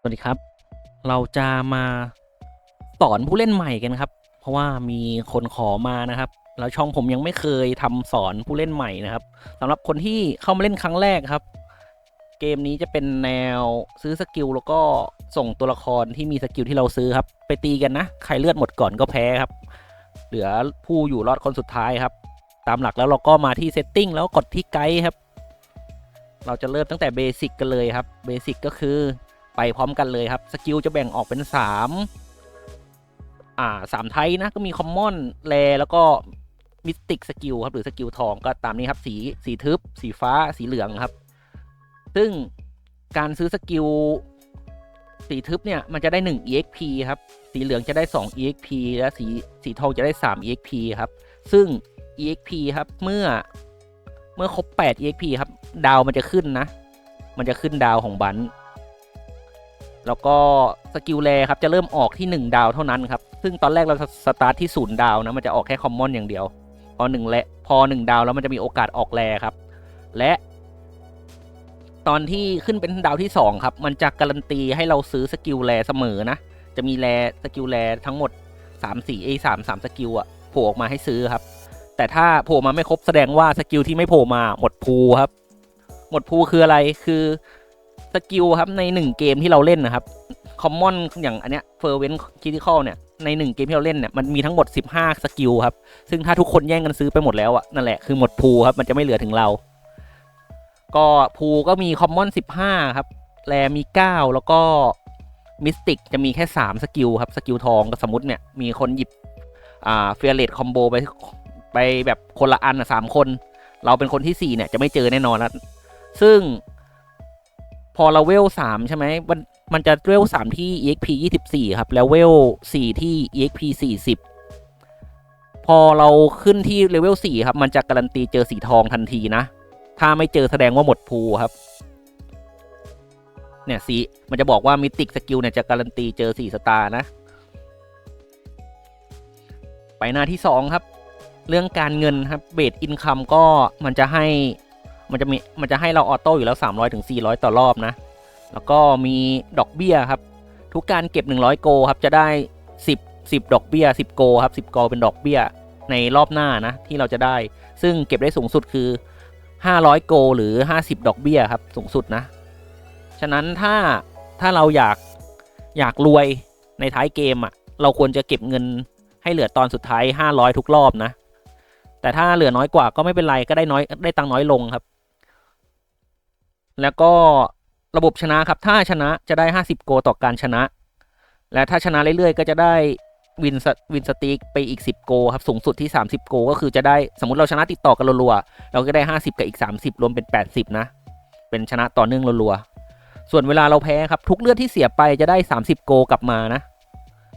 วัสดีครับเราจะมาสอนผู้เล่นใหม่กันครับเพราะว่ามีคนขอมานะครับแล้วช่องผมยังไม่เคยทำสอนผู้เล่นใหม่นะครับสำหรับคนที่เข้ามาเล่นครั้งแรกครับเกมนี้จะเป็นแนวซื้อสกิลแล้วก็ส่งตัวละครที่มีสกิลที่เราซื้อครับไปตีกันนะใครเลือดหมดก่อนก็แพ้ครับเหลือผู้อยู่รอดคนสุดท้ายครับตามหลักแล้วเราก็มาที่เซตติ้งแล้วกดที่ไกด์ครับเราจะเริ่มตั้งแต่เบสิกกันเลยครับเบสิกก็คือไปพร้อมกันเลยครับสกิลจะแบ่งออกเป็น3ไทป์นะก็มีคอมมอนแรแล้วก็มิสติกสกิลครับหรือสกิลทองก็ตามนี้ครับสีทึบสีฟ้าสีเหลืองครับซึ่งการซื้อสกิลสีทึบเนี่ยมันจะได้1 EXP ครับสีเหลืองจะได้2 EXP และสีทองจะได้3 EXP ครับซึ่ง EXP ครับเมื่อครบ8 EXP ครับดาวมันจะขึ้นนะมันจะขึ้นดาวของบันแล้วก็สกิลแรครับจะเริ่มออกที่1ดาวเท่านั้นครับซึ่งตอนแรกเราสตาร์ทที่0ดาวนะมันจะออกแค่คอมมอนอย่างเดียวพอ1ดาวแล้วมันจะมีโอกาสออกแรครับและตอนที่ขึ้นเป็นดาวที่2ครับมันจะการันตีให้เราซื้อสกิลแรเสมอนะจะมีแรสกิลแรทั้งหมด3 สกิลอะโผล่ออกมาให้ซื้อครับแต่ถ้าโผล่มาไม่ครบแสดงว่าสกิลที่ไม่โผล่มาหมดพูครับหมดพูคืออะไรคือสกิลครับใน1เกมที่เราเล่นนะครับคอมมอนอย่างอันเนี้ยเฟอร์เวนคิทิคอลเนี่ยใน1เกมที่เราเล่นเนี่ยมันมีทั้งหมด15สกิลครับซึ่งถ้าทุกคนแย่งกันซื้อไปหมดแล้วอะนั่นแหละคือหมดพูครับมันจะไม่เหลือถึงเราก็พูก็มีคอมมอน15ครับแรมี9แล้วก็มิสติกจะมีแค่3สกิลครับสกิลทองก็สมมติเนี่ยมีคนหยิบเฟียร์เรทคอมโบไปแบบคนละอัน3คนเราเป็นคนที่4เนี่ยจะไม่เจอแน่นอนแล้วซึ่งพอเราเวล3ใช่ไหมมันจะเวล3ที่ EXP 24ครับแล้วเวล4ที่ EXP 40พอเราขึ้นที่เลเวล4ครับมันจะการันตีเจอสีทองทันทีนะถ้าไม่เจอแสดงว่าหมดพูครับเนี่ยสีมันจะบอกว่ามิติกสกิลเนี่ยจะการันตีเจอ4สตาร์นะไปหน้าที่2ครับเรื่องการเงินครับเบสอินคัมก็มันจะให้เราออโต้อยู่แล้ว300 ถึง 400ต่อรอบนะแล้วก็มีดอกเบี้ยครับทุกการเก็บ100โกครับจะได้10ดอกเบี้ย10โกครับ10โกเป็นดอกเบี้ยในรอบหน้านะที่เราจะได้ซึ่งเก็บได้สูงสุดคือ500โกหรือ50ดอกเบี้ยครับสูงสุดนะฉะนั้นถ้าเราอยากรวยในท้ายเกมอ่ะเราควรจะเก็บเงินให้เหลือตอนสุดท้าย500ทุกรอบนะแต่ถ้าเหลือน้อยกว่าก็ไม่เป็นไรก็ได้ตังค์น้อยลงครับแล้วก็ระบบชนะครับถ้าชนะจะได้50โกต่อการชนะและถ้าชนะเรื่อยๆก็จะได้วินสติ๊กไปอีก10โกครับสูงสุดที่30โกก็คือจะได้สมมติเราชนะติดต่อกันรัวๆเราก็ได้50กับอีก30รวมเป็น80นะเป็นชนะต่อเนื่องรัวๆส่วนเวลาเราแพ้ครับทุกเลือดที่เสียไปจะได้30โกกลับมานะ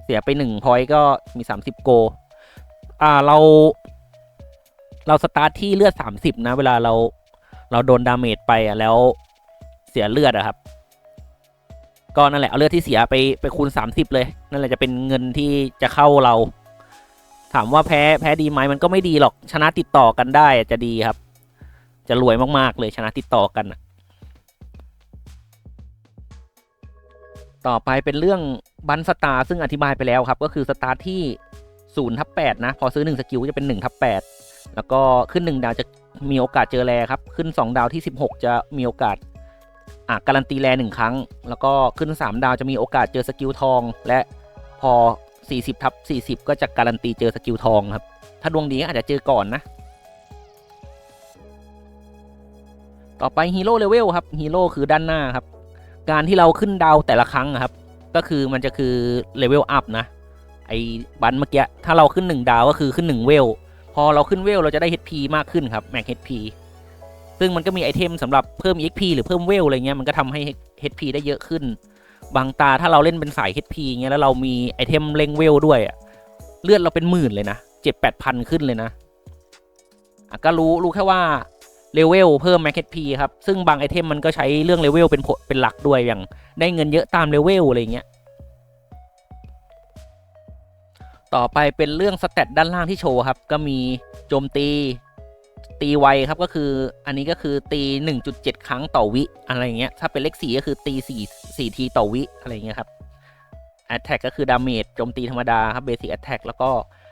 เสียไป1พอยต์ก็มี30โกเราสตาร์ทที่เลือด30นะเวลาเราโดนดาเมจไปแล้วเสียเลือดอะครับก็นั่นแหละเอาเลือดที่เสียไปคูณ30เลยนั่นแหละจะเป็นเงินที่จะเข้าเราถามว่าแพ้ดีไหมมันก็ไม่ดีหรอกชนะติดต่อกันได้จะดีครับจะรวยมากๆเลยชนะติดต่อกันต่อไปเป็นเรื่องบันสตาร์ซึ่งอธิบายไปแล้วครับก็คือสตาร์ทที่0/8นะพอซื้อ1สกิลจะเป็น1/8แล้วก็ขึ้น1ดาวจะมีโอกาสเจอแรครับขึ้น2ดาวที่16จะมีโอกาสการันตีแร1ครั้งแล้วก็ขึ้น3ดาวจะมีโอกาสเจอสกิลทองและพอ40/40ก็จะการันตีเจอสกิลทองครับถ้าดวงดีอาจจะเจอก่อนนะต่อไปฮีโร่เลเวลครับฮีโร่คือด้านหน้าครับการที่เราขึ้นดาวแต่ละครั้งครับก็คือมันจะคือเลเวลอัพนะไอ้บันเมื่อกี้ถ้าเราขึ้น1ดาวก็คือขึ้น1เวลพอเราขึ้นเวลเราจะได้ HP มากขึ้นครับแม็ก HP ซึ่งมันก็มีไอเทมสำหรับเพิ่ม EXP หรือเพิ่มเวลอะไรเงี้ยมันก็ทำให้ HP ได้เยอะขึ้นบางตาถ้าเราเล่นเป็นสาย HP เงี้ยแล้วเรามีไอเทมเร่งเวลด้วยเลือดเราเป็นหมื่นเลยนะ7-8 พันขึ้นเลยนะก็รู้แค่ว่าเลเวลเพิ่ม Max HP ครับซึ่งบางไอเทมมันก็ใช้เรื่องเลเวลเป็นหลักด้วยอย่างได้เงินเยอะตามเลเวลอะไรเงี้ยต่อไปเป็นเรื่องสเตตด้านล่างที่โชว์ครับก็มีโจมตี ตีไวครับก็คืออันนี้ก็คือตี 1.7 ครั้งต่อวิอะไรเงี้ยถ้าเป็นเลข4ก็คือตี4ทีต่อวิอะไรเงี้ยครับ attack ก็คือดาเมจโจมตีธรรมดาครับ basic attack แล้วก็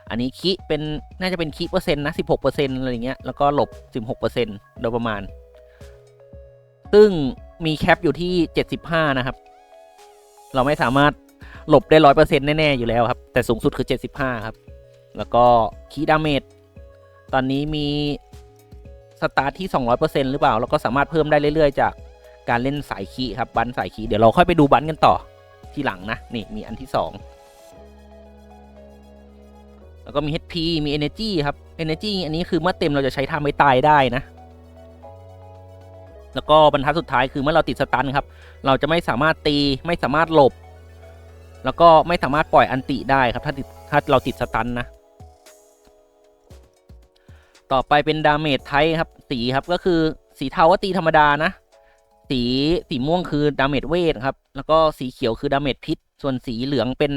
อันนี้คิเป็นน่าจะเป็นคิเปอร์เซ็นต์นะ 16% อะไรเงี้ยแล้วก็หลบ 16% โดยประมาณซึ่งมีแคปอยู่ที่75นะครับเราไม่สามารถหลบได้ 100% แน่ๆอยู่แล้วครับแต่สูงสุดคือ75ครับแล้วก็คีดาเมจตอนนี้มีสตาร์ทที่ 200% หรือเปล่าแล้วก็สามารถเพิ่มได้เรื่อยๆจากการเล่นสายคีครับบันสายคีเดี๋ยวเราค่อยไปดูบันกันต่อทีหลังนะนี่มีอันที่2แล้วก็มี HP มี Energy ครับ Energy อันนี้คือเมื่อเต็มเราจะใช้ท่าไม่ตายได้นะแล้วก็บรรทัดสุดท้ายคือเมื่อเราติดสตันครับเราจะไม่สามารถตีไม่สามารถหลบแล้วก็ไม่สามารถปล่อยอันติได้ครับถ้าเราติดสตันนะต่อไปเป็นดาเมจไทป์ครับสีครับก็คือสีเทาก็ตีธรรมดานะสีม่วงคือดาเมจเวทครับแล้วก็สีเขียวคือดาเมจพิษส่วนสีเหลืองเป็น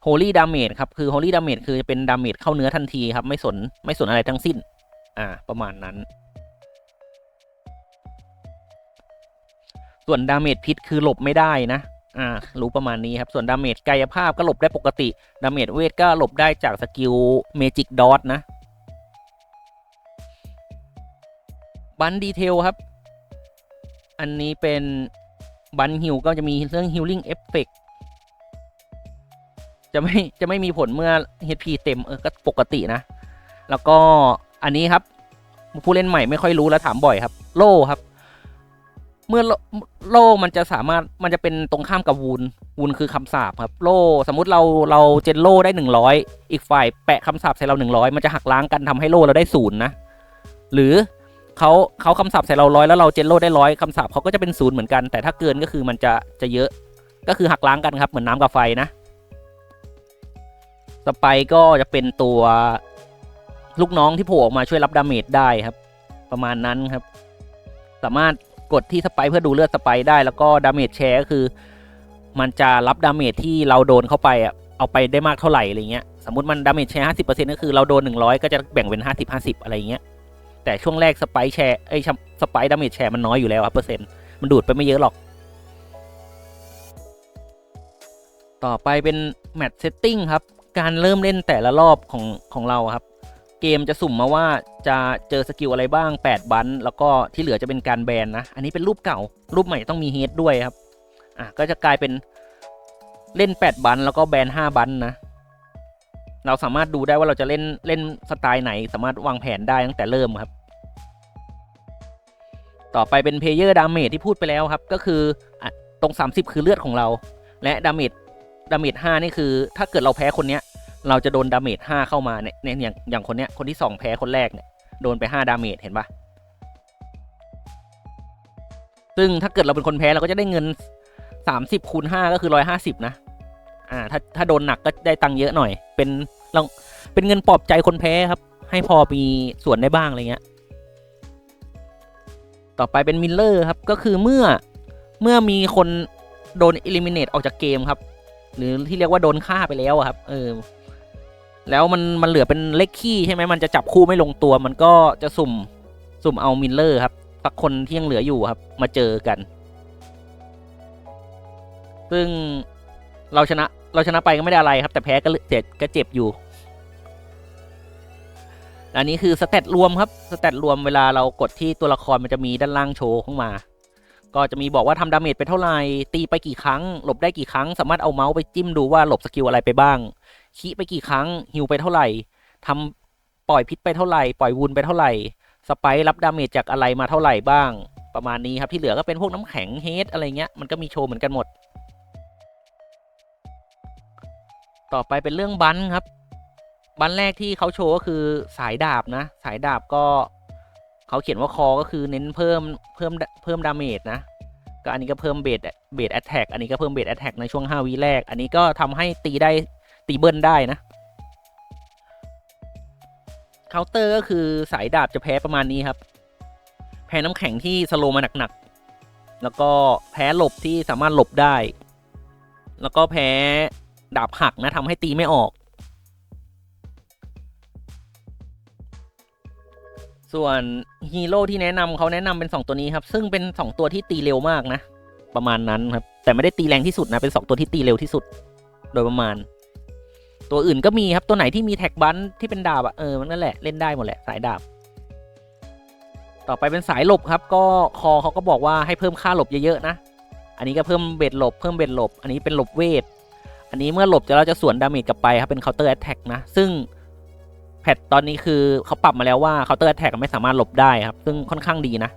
โฮลี่ดาเมจครับคือโฮลี่ดาเมจคือจะเป็นดาเมจเข้าเนื้อทันทีครับไม่สนอะไรทั้งสิ้นประมาณนั้นส่วนดาเมจพิษคือหลบไม่ได้นะรู้ประมาณนี้ครับส่วนดาเมจกายภาพก็หลบได้ปกติดาเมจเวทก็หลบได้จากสกิลเมจิกดอทนะบันดีเทลครับอันนี้เป็นบันฮิลก็จะมีเรื่อง healing effect จะไม่มีผลเมื่อ HP เต็มก็ปกตินะแล้วก็อันนี้ครับผู้เล่นใหม่ไม่ค่อยรู้แล้วถามบ่อยครับโล่ครับเมื่อโล่มันจะเป็นตรงข้ามกับวูนคือคำสาปครับโล่สมมุติเราเจนโล่ได้100อีกฝ่ายแปะคำสาปใส่เรา100มันจะหักล้างกันทำให้โล่เราได้0นะหรือเขาคำสาปใส่เรา100แล้วเราเจนโล่ได้100คำสาปเขาก็จะเป็น0เหมือนกันแต่ถ้าเกินก็คือมันจะเยอะก็คือหักล้างกันครับเหมือนน้ำกับไฟนะสไปก็จะเป็นตัวลูกน้องที่โผล่ออกมาช่วยรับดาเมจได้ครับประมาณนั้นครับสามารถกดที่สไปเพื่อดูเลือดสไปได้แล้วก็ดาเมจแชร์ก็คือมันจะรับดาเมจที่เราโดนเข้าไปเอาไปได้มากเท่าไหร่อะไรเงี้ยสมมติมันดาเมจแชร์ 50% ก็คือเราโดน100ก็จะแบ่งเป็น50-50อะไรเงี้ยแต่ช่วงแรกสไปแชร์สไปดาเมจแชร์มันน้อยอยู่แล้วครับเปอร์เซ็นต์มันดูดไปไม่เยอะหรอกต่อไปเป็นแมตช์เซตติ้งครับการเริ่มเล่นแต่ละรอบของเราครับเกมจะสุ่มมาว่าจะเจอสกิลอะไรบ้าง8บันแล้วก็ที่เหลือจะเป็นการแบนนะอันนี้เป็นรูปเก่ารูปใหม่ต้องมีเฮดด้วยครับก็จะกลายเป็นเล่น8บันแล้วก็แบน5บันนะเราสามารถดูได้ว่าเราจะเล่นสไตล์ไหนสามารถวางแผนได้ตั้งแต่เริ่มครับต่อไปเป็นเพลเยอร์ดาเมจที่พูดไปแล้วครับก็คือตรง30คือเลือดของเราและดาเมจ5นี่คือถ้าเกิดเราแพ้คนเนี้ยเราจะโดนดาเมจ5เข้ามาเนี่ยอย่างคนเนี้ยคนที่2แพ้คนแรกเนี่ยโดนไป5ดาเมจเห็นปะซึ่งถ้าเกิดเราเป็นคนแพ้เราก็จะได้เงิน30คูณ5ก็คือ150นะถ้าโดนหนักก็ได้ตังค์เยอะหน่อยเป็นเงินปลอบใจคนแพ้ครับให้พอมีส่วนได้บ้างอะไรเงี้ยต่อไปเป็นมิลเลอร์ครับก็คือเมื่อมีคนโดนอิลิมิเนตออกจากเกมครับหรือที่เรียกว่าโดนฆ่าไปแล้วครับแล้วมันเหลือเป็นเลขขี้ใช่ไหมมันจะจับคู่ไม่ลงตัวมันก็จะสุ่มเอามิลเลอร์ครับสักคนที่ยังเหลืออยู่ครับมาเจอกันซึ่งเราชนะไปก็ไม่ได้อะไรครับแต่แพ้ก็เจ็บอยู่อันนี้คือสเตตรวมครับสเตตรวมเวลาเรากดที่ตัวละครมันจะมีด้านล่างโชว์ขึ้นมาก็จะมีบอกว่าทำดาเมจไปเท่าไหร่ตีไปกี่ครั้งหลบได้กี่ครั้งสามารถเอาเมาส์ไปจิ้มดูว่าหลบสกิลอะไรไปบ้างคีไปกี่ครั้งฮิวไปเท่าไหร่ทำปล่อยพิษไปเท่าไหร่ปล่อยวูนไปเท่าไหร่สไปรับดาเมจจากอะไรมาเท่าไหร่บ้างประมาณนี้ครับที่เหลือก็เป็นพวกน้ำแข็งเฮดอะไรเงี้ยมันก็มีโชว์เหมือนกันหมดต่อไปเป็นเรื่องบันครับบันแรกที่เขาโชว์ก็คือสายดาบนะสายดาบก็เขาเขียนว่าคอก็คือเน้นเพิ่มดาเมจนะก็อันนี้ก็เพิ่มเบสแอตแทกอันนี้ก็เพิ่มเบสแอตแทกในช่วง5วิแรกอันนี้ก็ทำให้ตีเบิ้ลได้นะเคาน์เตอร์ก็คือสายดาบจะแพ้ประมาณนี้ครับแพ้น้ำแข็งที่สโลมาหนักๆแล้วก็แพ้หลบที่สามารถหลบได้แล้วก็แพ้ดาบหักนะทำให้ตีไม่ออก ส่วนฮีโร่ที่แนะนำเขาแนะนำเป็น2ตัวนี้ครับซึ่งเป็น2ตัวที่ตีเร็วมากนะประมาณนั้นครับแต่ไม่ได้ตีแรงที่สุดนะเป็น2ตัวที่ตีเร็วที่สุดโดยประมาณตัวอื่นก็มีครับตัวไหนที่มีแท็กบันที่เป็นดาบมันนั่นแหละเล่นได้หมดแหละสายดาบต่อไปเป็นสายหลบครับก็คอเขาก็บอกว่าให้เพิ่มค่าหลบเยอะๆนะอันนี้ก็เพิ่มเบ็ดหลบอันนี้เป็นหลบเวทอันนี้เมื่อหลบเราจะสวนดาเมจกลับไปครับเป็นเคาน์เตอร์แอตแทกนะซึ่งแพทตอนนี้คือเขาปรับมาแล้วว่าเคาน์เตอร์แอตแทกไม่สามารถหลบได้ครับซึ่งค่อนข้างดีนะ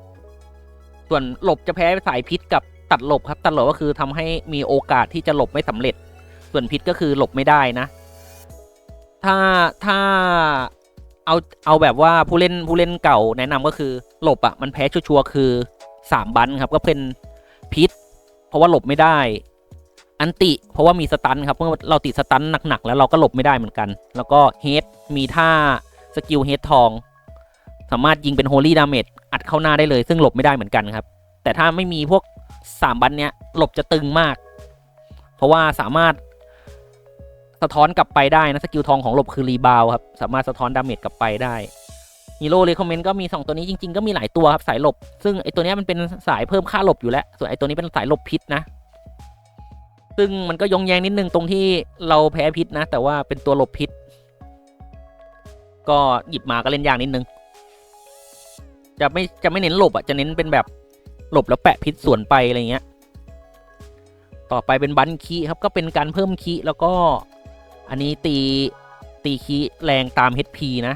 ส่วนหลบจะแพ้สายพิษกับตัดหลบครับตัดหลบก็คือทำให้มีโอกาสที่จะหลบไม่สำเร็จส่วนพิษก็คือหลบไม่ได้นะถ้าเอาแบบว่าผู้เล่นเก่าแนะนำก็คือหลบมันแพ้ชัวร์คือ3บันครับก็เป็นพิษเพราะว่าหลบไม่ได้อันติเพราะว่ามีสตันครับเมื่อเราติดสตันหนักๆแล้วเราก็หลบไม่ได้เหมือนกันแล้วก็เฮดมีท่าสกิลเฮดทองสามารถยิงเป็นโฮลี่ดาเมจอัดเข้าหน้าได้เลยซึ่งหลบไม่ได้เหมือนกันครับแต่ถ้าไม่มีพวก3บันเนี้ยหลบจะตึงมากเพราะว่าสามารถสะท้อนกลับไปได้นะสกิลทองของหลบคือรีบาวครับสามารถสะท้อนดาเมจกลับไปได้ฮีโร่เรคคอมเมนต์ก็มี2ตัวนี้จริงๆก็มีหลายตัวครับสายหลบซึ่งไอตัวนี้มันเป็นสายเพิ่มค่าหลบอยู่แล้วส่วนไอตัวนี้เป็นสายหลบพิษนะซึ่งมันก็ยงแยงนิดนึงตรงที่เราแพ้พิษนะแต่ว่าเป็นตัวหลบพิษก็หยิบมาก็เล่นยากนิดนึงจะไม่เน้นหลบจะเน้นเป็นแบบหลบแล้วแปะพิษสวนไปอะไรเงี้ยต่อไปเป็นบันคีครับก็เป็นการเพิ่มคีแล้วก็อันนี้ตีคีแรงตาม HP นะ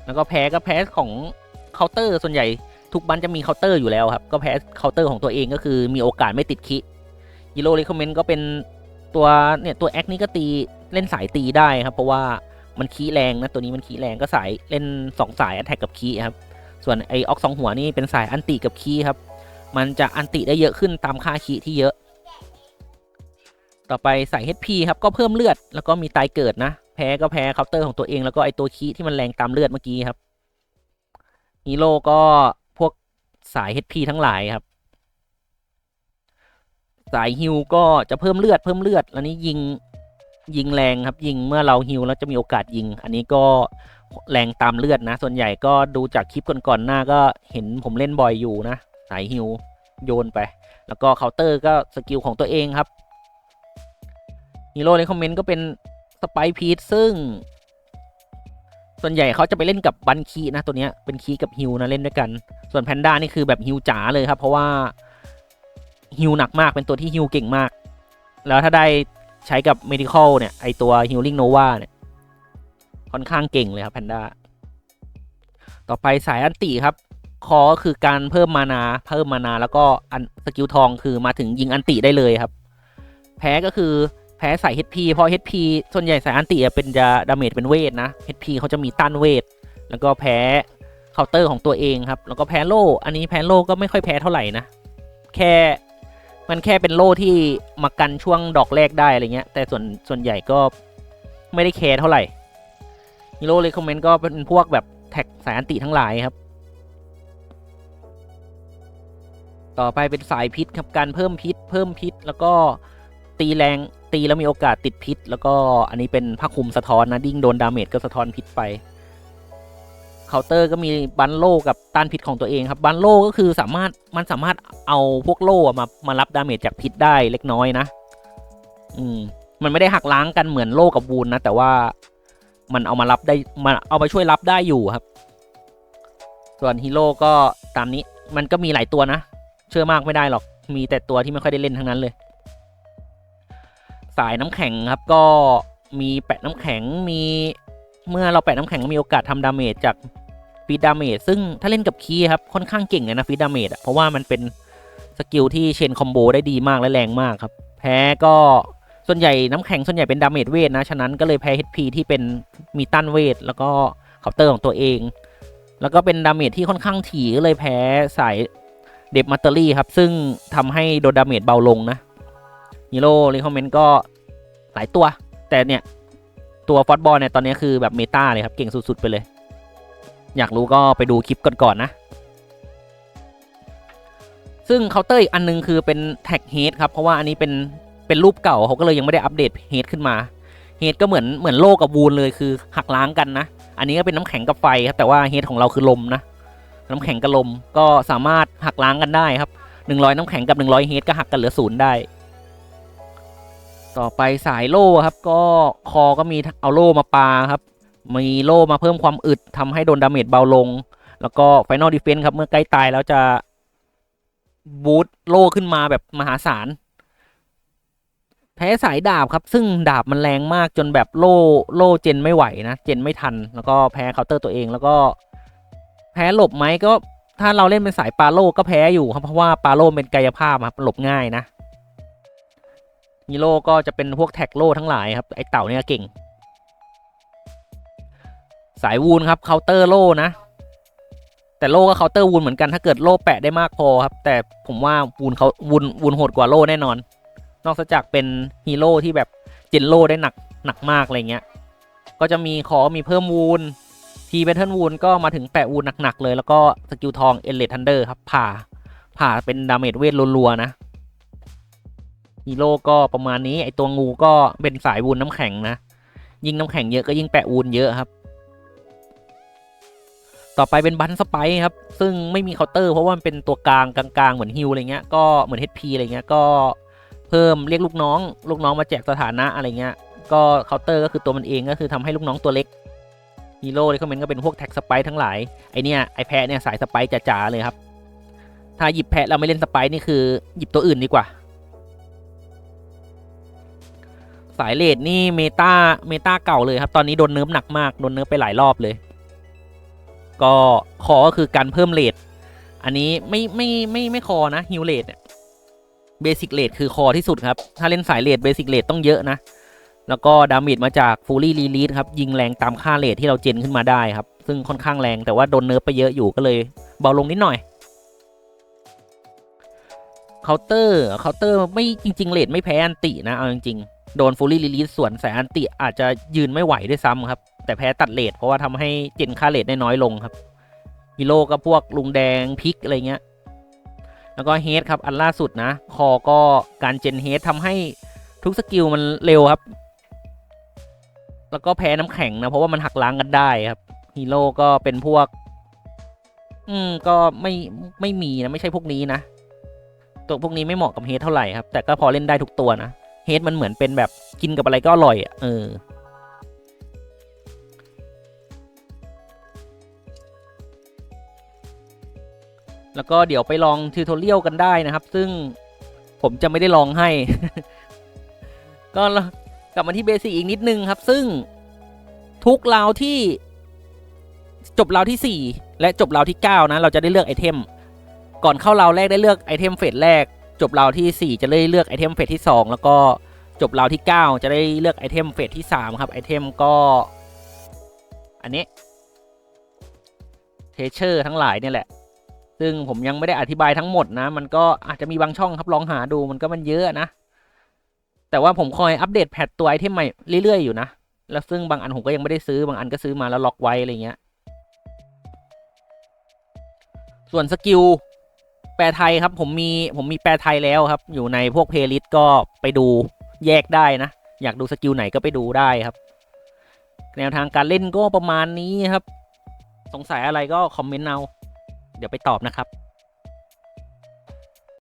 แล้วก็แพ้ของเคาน์เตอร์ส่วนใหญ่ทุกบันจะมีเคาน์เตอร์อยู่แล้วครับก็แพ้เคาน์เตอร์ของตัวเองก็คือมีโอกาสไม่ติดคีฮีโร่เรคคอมเมนต์ก็เป็นตัวแอคนี้ก็ตีเล่นสายตีได้ครับเพราะว่ามันคีแรงนะตัวนี้มันคีแรงก็สายเล่น2สายแอตแทกกับคีครับส่วนไอออก2หัวนี่เป็นสายอันติกับคีครับมันจะอันติได้เยอะขึ้นตามค่าคีที่เยอะต่อไปใส่ HP ครับก็เพิ่มเลือดแล้วก็มีตายเกิดนะแพ้ก็แพ้เคาน์เตอร์ของตัวเองแล้วก็ไอตัวคีที่มันแรงตามเลือดเมื่อกี้ครับฮีโร่ก็พวกสาย HP ทั้งหลายครับสายฮิลก็จะเพิ่มเลือดแล้วนี้ยิงแรงครับยิงเมื่อเราฮิลแล้วจะมีโอกาสยิงอันนี้ก็แรงตามเลือดนะส่วนใหญ่ก็ดูจากคลิปก่อนๆหน้าก็เห็นผมเล่นบ่อยอยู่นะสายฮิลโยนไปแล้วก็เคาน์เตอร์ก็สกิลของตัวเองครับฮีโร่ในคอมเมนต์ก็เป็นสไปพีทซึ่งส่วนใหญ่เขาจะไปเล่นกับบันคีนะตัวนี้เป็นคีกับฮิลนะเล่นด้วยกันส่วนแพนด้านี่คือแบบฮิลจ๋าเลยครับเพราะว่าฮิลหนักมากเป็นตัวที่ฮิลเก่งมากแล้วถ้าได้ใช้กับ medical เนี่ยไอตัว healing nova เนี่ยค่อนข้างเก่งเลยครับแพนด้าต่อไปสายอันติครับคอก็คือการเพิ่มมานาแล้วก็สกิลทองคือมาถึงยิงอันติได้เลยครับแพ้ก็คือแพ้ใส่ HP เพราะ HP ส่วนใหญ่สายอันติเป็นจะดาเมจเป็นเวทนะ HP เขาจะมีต้านเวทแล้วก็แพ้เคาน์เตอร์ของตัวเองครับแล้วก็แพ้โล่อันนี้แพ้โล่ก็ไม่ค่อยแพ้เท่าไหร่นะมันแค่เป็นโล่ที่มากันช่วงดอกแรกได้อะไรเงี้ยแต่ส่วนใหญ่ก็ไม่ได้แคร์เท่าไหร่ฮีโร่เลยคอมเมนต์ก็เป็นพวกแบบแท็กสายอันติทั้งหลายครับต่อไปเป็นสายพิษครับการเพิ่มพิษแล้วก็ตีแรงตีแล้วมีโอกาสติดพิษแล้วก็อันนี้เป็นผ้าคลุมสะท้อนนะดิ้งโดนดาเมจก็สะท้อนพิษไปเคาน์เตอร์ก็มีบันโลกับต้านพิษของตัวเองครับบันโลก็คือมันสามารถเอาพวกโล่มารับดาเมจจากพิษได้เล็กน้อยนะมันไม่ได้หักล้างกันเหมือนโล่กับวูนนะแต่ว่ามันเอามารับได้มันเอามาช่วยรับได้อยู่ครับส่วนฮีโร่ก็ตามนี้มันก็มีหลายตัวนะเชื่อมากไม่ได้หรอกมีแต่ตัวที่ไม่ค่อยได้เล่นทั้งนั้นเลยสายน้ำแข็งครับก็มีแปะน้ำแข็งมีเมื่อเราแปะน้ำแข็งมีโอกาสทำดาเมจจากฟีดดาเมจซึ่งถ้าเล่นกับคีย์ครับค่อนข้างเก่งเลยนะฟีดดาเมจเพราะว่ามันเป็นสกิลที่เชนคอมโบได้ดีมากและแรงมากครับแพ้ก็ส่วนใหญ่น้ำแข็งส่วนใหญ่เป็นดาเมจเวทนะฉะนั้นก็เลยแพ้ HP ที่เป็นมีต้านเวทแล้วก็เคาน์เตอร์ของตัวเองแล้วก็เป็นดาเมจที่ค่อนข้างถี่ก็เลยแพ้สายเดบมัตเตอรี่ครับซึ่งทำให้โดนดาเมจเบาลงนะฮีโร่รีคอมเมนต์ก็หลายตัวแต่เนี่ยตัวฟอสบอลเนี่ยตอนนี้คือแบบเมตาเลยครับเก่งสุดๆไปเลยอยากรู้ก็ไปดูคลิปก่อนๆนะซึ่งเคาน์เตอร์อีกอันนึงคือเป็นแท็กเฮดครับเพราะว่าอันนี้เป็นรูปเก่าเขาก็เลยยังไม่ได้อัปเดตเฮดขึ้นมาเฮดก็เหมือนโลกับวูนเลยคือหักล้างกันนะอันนี้ก็เป็นน้ำแข็งกับไฟครับแต่ว่าเฮดของเราคือลมนะ น้ำแข็งกับลมก็สามารถหักล้างกันได้ครับ100น้ำแข็งกับ100เฮดก็หักกันเหลือ0ได้ต่อไปสายโล่ครับก็คอก็มีเอาโล่มาปาครับมีโล่มาเพิ่มความอึดทำให้โดนดาเมจเบาลงแล้วก็ Final Defense ครับเมื่อใกล้ตายแล้วจะบูสต์โล่ขึ้นมาแบบมหาศาลแพ้สายดาบครับซึ่งดาบมันแรงมากจนแบบโล่เจนไม่ไหวนะเจนไม่ทันแล้วก็แพ้เคาน์เตอร์ตัวเองแล้วก็แพ้หลบไหมก็ถ้าเราเล่นเป็นสายปาโล่ก็แพ้อยู่ครับเพราะว่าปาโล่เป็นกายภาพครับหลบง่ายนะฮีโร่ก็จะเป็นพวกแท็กโล่ทั้งหลายครับไอเต่าเนี่ยเก่งสายวูนครับเคาน์เตอร์โล่นะแต่โล่ก็เคาน์เตอร์วูนเหมือนกันถ้าเกิดโล่แปะได้มากพอครับแต่ผมว่าวูนโหดกว่าโล่แน่นอนนอกจากเป็นฮีโร่ที่แบบเจนโล่ได้หนักมากอะไรเงี้ยก็จะมีมีเพิ่มวูนทีแบทเทิลวูนก็มาถึงแปะวูนหนักๆเลยแล้วก็สกิลทองเอเลดทันเดอร์ครับผ่าเป็นดาเมจเวทรัวๆนะฮีโร่ก็ประมาณนี้ไอตัวงูก็เป็นสายวูนน้ำแข็งนะยิ่งน้ำแข็งเยอะก็ยิ่งแปะวูนเยอะครับต่อไปเป็นบันสไปครับซึ่งไม่มีเคาน์เตอร์เพราะว่ามันเป็นตัวกลางเหมือนฮิลอะไรเงี้ยก็เหมือน HP อะไรเงี้ยก็เพิ่มเรียกลูกน้องมาแจกสถานะอะไรเงี้ยก็เคาน์เตอร์ก็คือตัวมันเองก็คือทำให้ลูกน้องตัวเล็กฮีโร่ที่เขาเป็นก็เป็นพวกแท็กสไปทั้งหลายไอเนี่ยไอแพะเนี่ยสายสไปจ๋าๆเลยครับถ้าหยิบแพะเราไม่เล่นสไปนี่คือหยิบตัวอื่นดีกว่าสายเลดนี่เมตาเก่าเลยครับตอนนี้โดนเนิร์ฟหนักมากโดนเนิร์ฟไปหลายรอบเลยก็ก็คือการเพิ่มเลดอันนี้ไม่คอนะฮิลเลดเนี่ยเบสิกเลดคือคอที่สุดครับถ้าเล่นสายเลดเบสิกเลดต้องเยอะนะแล้วก็ดาเมจมาจากฟูลี่รีลีสครับยิงแรงตามค่าเลทที่เราเจนขึ้นมาได้ครับซึ่งค่อนข้างแรงแต่ว่าโดนเนิร์ฟไปเยอะอยู่ก็เลยเบาลงนิดหน่อยเคาน์เตอร์ไม่จริงๆเลทไม่แพ้อันตินะเอาจริงๆโดนฟูลี่รีลีสส่วนสายอันติอาจจะยืนไม่ไหวด้วยซ้ำครับแต่แพ้ตัดเลทเพราะว่าทำให้เจนค่าเลทได้น้อยลงครับฮีโร่ก็พวกลุงแดงพิกอะไรเงี้ยแล้วก็เฮดครับอันล่าสุดนะก็การเจนเฮดทำให้ทุกสกิลมันเร็วครับแล้วก็แพ้น้ำแข็งนะเพราะว่ามันหักล้างกันได้ครับฮีโร่ก็เป็นพวกก็ไม่มีนะไม่ใช่พวกนี้นะตัวพวกนี้ไม่เหมาะกับเฮดเท่าไหร่ครับแต่ก็พอเล่นได้ทุกตัวนะเฮดมันเหมือนเป็นแบบกินกับอะไรก็อร่อยอ่ะแล้วก็เดี๋ยวไปลองทิวทอเรียลกันได้นะครับซึ่งผมจะไม่ได้ลองให้ ก็กลับมาที่เบสิกอีกนิดนึงครับซึ่งทุกราวที่จบราวที่4และจบราวที่9นะเราจะได้เลือกไอเทมก่อนเข้าราวแรกได้เลือกไอเทมเฟสแรกจบราวที่4จะได้เลือกไอเทมเฟสที่2แล้วก็จบราวที่9จะได้เลือกไอเทมเฟสที่3ครับไอเทมก็อันนี้เทเชอร์ทั้งหลายเนี่ยแหละซึ่งผมยังไม่ได้อธิบายทั้งหมดนะมันก็อาจจะมีบางช่องครับลองหาดูมันเยอะนะแต่ว่าผมคอยอัปเดตแพทตัวไอเทมใหม่เรื่อยๆอยู่นะแล้วซึ่งบางอันผมก็ยังไม่ได้ซื้อบางอันก็ซื้อมาแล้วล็อกไว้อะไรเงี้ยส่วนสกิลแปลไทยครับผมมีแปลไทยแล้วครับอยู่ในพวกเพลย์ลิสต์ก็ไปดูแยกได้นะอยากดูสกิลไหนก็ไปดูได้ครับแนวทางการเล่นก็ประมาณนี้ครับสงสัยอะไรก็คอมเมนต์เอาเดี๋ยวไปตอบนะครับ